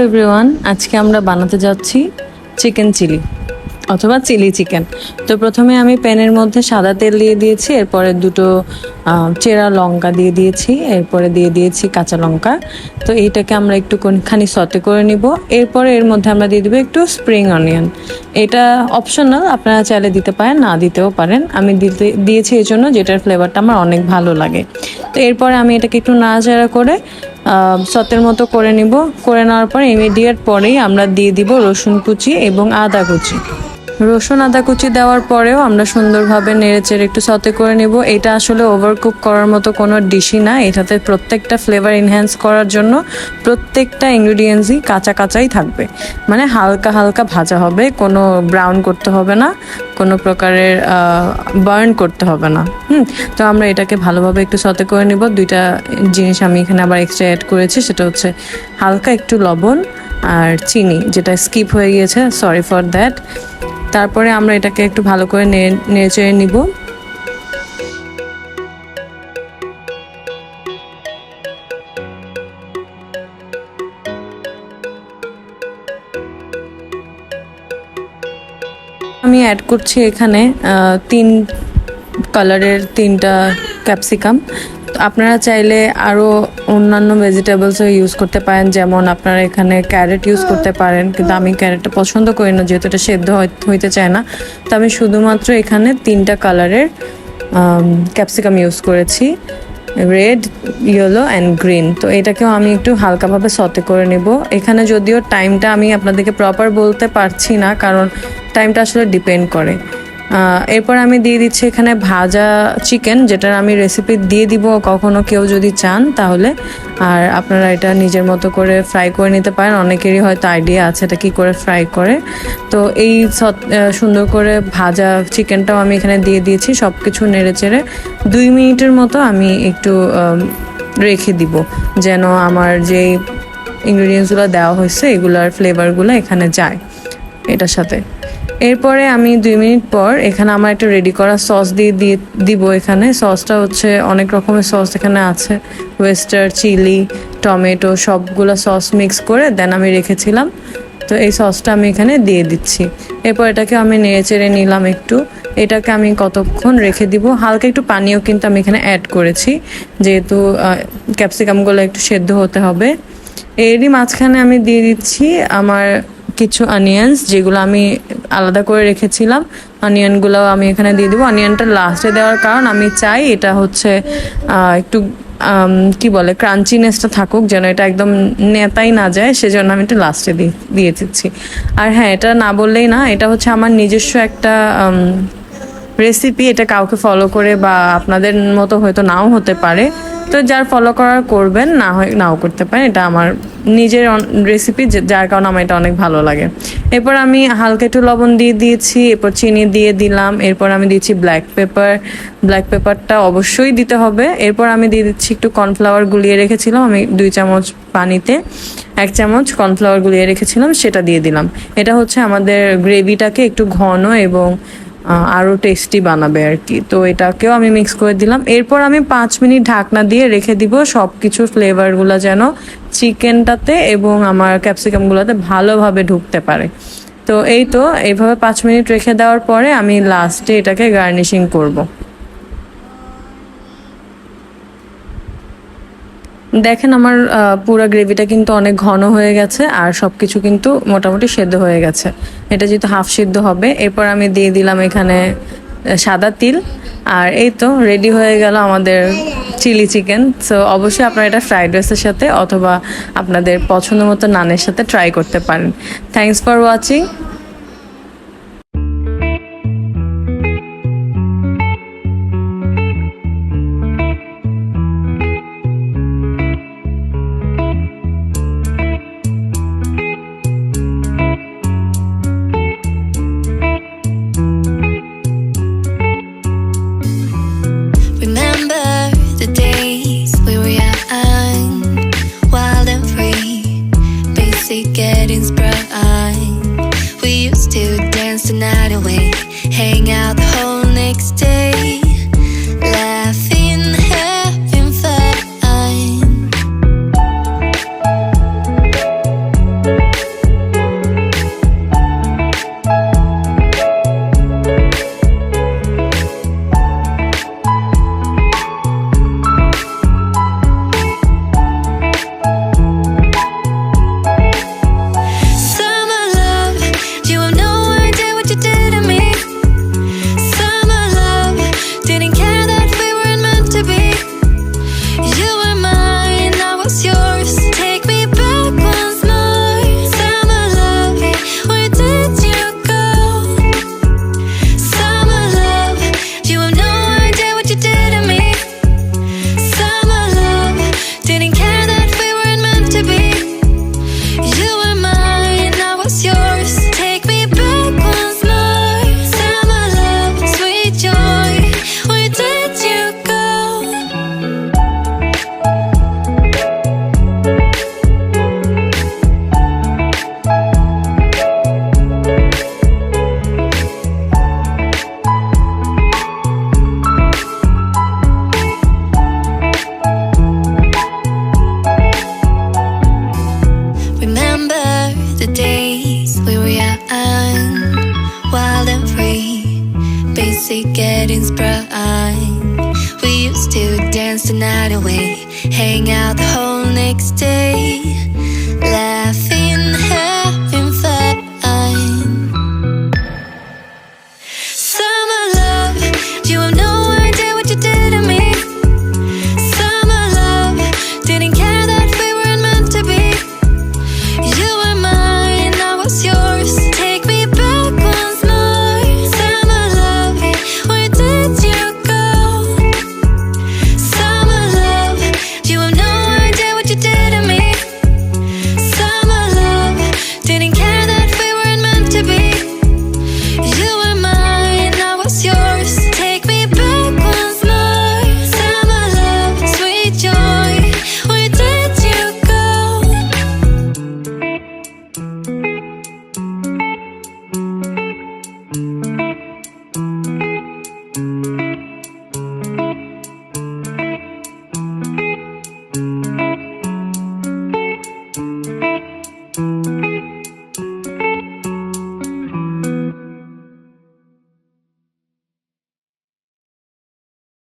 Everyone, আজকে আমরা বানাতে যাচ্ছি চিকেন চিলি অথবা চিলি চিকেন। তো প্রথমে আমি প্যানের মধ্যে সাদা তেল দিয়ে দিয়েছি, এরপরে দুটো চেরা লঙ্কা দিয়ে দিয়েছি, এরপরে দিয়ে দিয়েছি কাঁচা লঙ্কা। তো এইটাকে আমরা একটুখানি সতে করে নিব। এরপরে এর মধ্যে আমরা দিয়ে দেবো একটু স্প্রিং অনিয়ন। এটা অপশনাল, আপনারা চাইলে দিতে পারেন, না দিতেও পারেন। আমি দিয়েছি এই জন্য যেটার ফ্লেভারটা আমার অনেক ভালো লাগে। তো এরপরে আমি এটাকে একটু নাড়াচাড়া করে সতের মতো করে নিব। করে নেওয়ার পর ইমিডিয়েট পরেই আমরা দিয়ে দিব রসুন কুচি এবং আদা কুচি। রসুন আদা কুচি দেওয়ার পরেও আমরা সুন্দরভাবে নেড়েচেড়ে একটু সতে করে নিব। এটা আসলে ওভারকুক করার মতো কোনো ডিশই না। এটাতে প্রত্যেকটা ফ্লেভার এনহ্যান্স করার জন্য প্রত্যেকটা ইনগ্রিডিয়েন্টসই কাঁচা কাঁচাই থাকবে, মানে হালকা হালকা ভাজা হবে, কোনো ব্রাউন করতে হবে না, কোনো প্রকারের বার্ন করতে হবে না। তো আমরা এটাকে ভালোভাবে একটু সতে করে নিব। দুইটা জিনিস আমি এখানে আবার এক্সট্রা অ্যাড করেছি, সেটা হচ্ছে হালকা একটু লবণ আর চিনি, যেটা স্কিপ হয়ে গিয়েছে, সরি ফর দ্যাট। তারপরে আমরা এটাকে একটু ভালো করে নেড়ে নিব। আমি অ্যাড করছি এখানে 3 কালারের 3টা ক্যাপসিকাম। আপনারা চাইলে আরও অন্যান্য ভেজিটেবলসও ইউজ করতে পারেন, যেমন আপনারা এখানে ক্যারেট ইউজ করতে পারেন, কিন্তু আমি ক্যারেটটা পছন্দ করি না যেহেতু এটা সেদ্ধ হইতে চায় না। তো আমি শুধুমাত্র এখানে 3টা কালারের ক্যাপসিকাম ইউজ করেছি, রেড, ইয়েলো অ্যান্ড গ্রিন। তো এটাকেও আমি একটু হালকাভাবে সতে করে নেব। এখানে যদিও টাইমটা আমি আপনাদেরকে প্রপার বলতে পারছি না, কারণ টাইমটা আসলে ডিপেন্ড করে। এরপর আমি দিয়ে দিচ্ছি এখানে ভাজা চিকেন, যেটার আমি রেসিপি দিয়ে দিব কখনো কেউ যদি চান তাহলে। আর আপনারা এটা নিজের মতো করে ফ্রাই করে নিতে পারেন, অনেকেরই হয়তো আইডিয়া আছে এটা কী করে ফ্রাই করে। তো এই সুন্দর করে ভাজা চিকেনটাও আমি এখানে দিয়ে দিয়েছি। সব কিছু নেড়ে চেড়ে 2 মিনিটের মতো আমি একটু রেখে দিব, যেন আমার যেই ইনগ্রিডিয়েন্টসগুলো দেওয়া হয়েছে এগুলার ফ্লেভারগুলো এখানে যায় এটার সাথে। এরপরে আমি 2 মিনিট পর এখানে আমার একটা রেডি করা সস দিয়ে দিব। এখানে সসটা হচ্ছে অনেক রকমের সস এখানে আছে, ওয়েস্টার, চিলি, টমেটো, সবগুলো সস মিক্স করে দেন আমি রেখেছিলাম। তো এই সসটা আমি এখানে দিয়ে দিচ্ছি। এরপর এটাকে আমি নেড়ে চেড়ে নিলাম একটু। এটাকে আমি কতক্ষণ রেখে দিব। হালকা একটু পানিও কিন্তু আমি এখানে অ্যাড করেছি, যেহেতু ক্যাপসিকামগুলো একটু সেদ্ধ হতে হবে। এরই মাঝখানে আমি দিয়ে দিচ্ছি আমার কিছু অনিয়ন্স, যেগুলো আমি আলাদা করে রেখেছিলাম। অনিয়নগুলো আমি এখানে দিয়ে দিব। অনিয়নটা লাস্টে দেওয়ার কারণ আমি চাই এটা হচ্ছে একটু কি বলে ক্রাঞ্চিনেসটা থাকুক, যেন এটা একদম নেতাই না যায়, সেজন্য আমি এটা লাস্টে দিয়ে দিচ্ছি। আর হ্যাঁ, এটা না বললেই না, এটা হচ্ছে আমার নিজস্ব একটা রেসিপি। এটা কাউকে ফলো করে বা আপনাদের মতো হয়তো নাও হতে পারে, তো যার ফলো করার করবেন, না হয় নাও করতে পারেন। এটা আমার নিজের রেসিপি, যার কারণে আমার এটা অনেক ভালো লাগে। এরপর আমি হালকা একটু লবণ দিয়ে দিয়েছি, এরপর চিনি দিয়ে দিলাম, এরপর আমি দিচ্ছি ব্ল্যাক পেপারটা অবশ্যই দিতে হবে। এরপর আমি দিয়ে দিচ্ছি একটু কর্নফ্লাওয়ার গুলিয়ে রেখেছিলাম আমি 2 চামচ পানিতে, 1 চামচ কর্নফ্লাওয়ার গুলিয়ে রেখেছিলাম, সেটা দিয়ে দিলাম। এটা হচ্ছে আমাদের গ্রেভিটাকে একটু ঘন এবং আরও টেস্টি বানাবে আর কি। তো এটাকেও আমি মিক্স করে দিলাম। এরপর আমি 5 মিনিট ঢাকনা দিয়ে রেখে দিব, সব কিছু ফ্লেভারগুলো যেন চিকেনটাতে এবং আমার ক্যাপসিকামগুলোতে ভালোভাবে ঢুকতে পারে। তো এইভাবে 5 মিনিট রেখে দেওয়ার পরে আমি লাস্টে এটাকে গার্নিশিং করব। দেখেন আমার পুরো গ্রেভিটা কিন্তু অনেক ঘন হয়ে গেছে, আর সব কিছু কিন্তু মোটামুটি সেদ্ধ হয়ে গেছে। এটা যেহেতু হাফ সিদ্ধ হবে। এরপর আমি দিয়ে দিলাম এখানে সাদা তিল। আর এই তো রেডি হয়ে গেল আমাদের চিলি চিকেন। সো অবশ্যই আপনারা এটা ফ্রাইড রাইসের সাথে অথবা আপনাদের পছন্দ মতো নানের সাথে ট্রাই করতে পারেন। Thanks for watching. Remember the days we were young, wild and free, basic getting sprung. We used to dance the night away, hang out the whole next day, laughing, having fun. the days we were young, wild and free, basic getting sprung. We used to dance the night away, hang out the whole next day.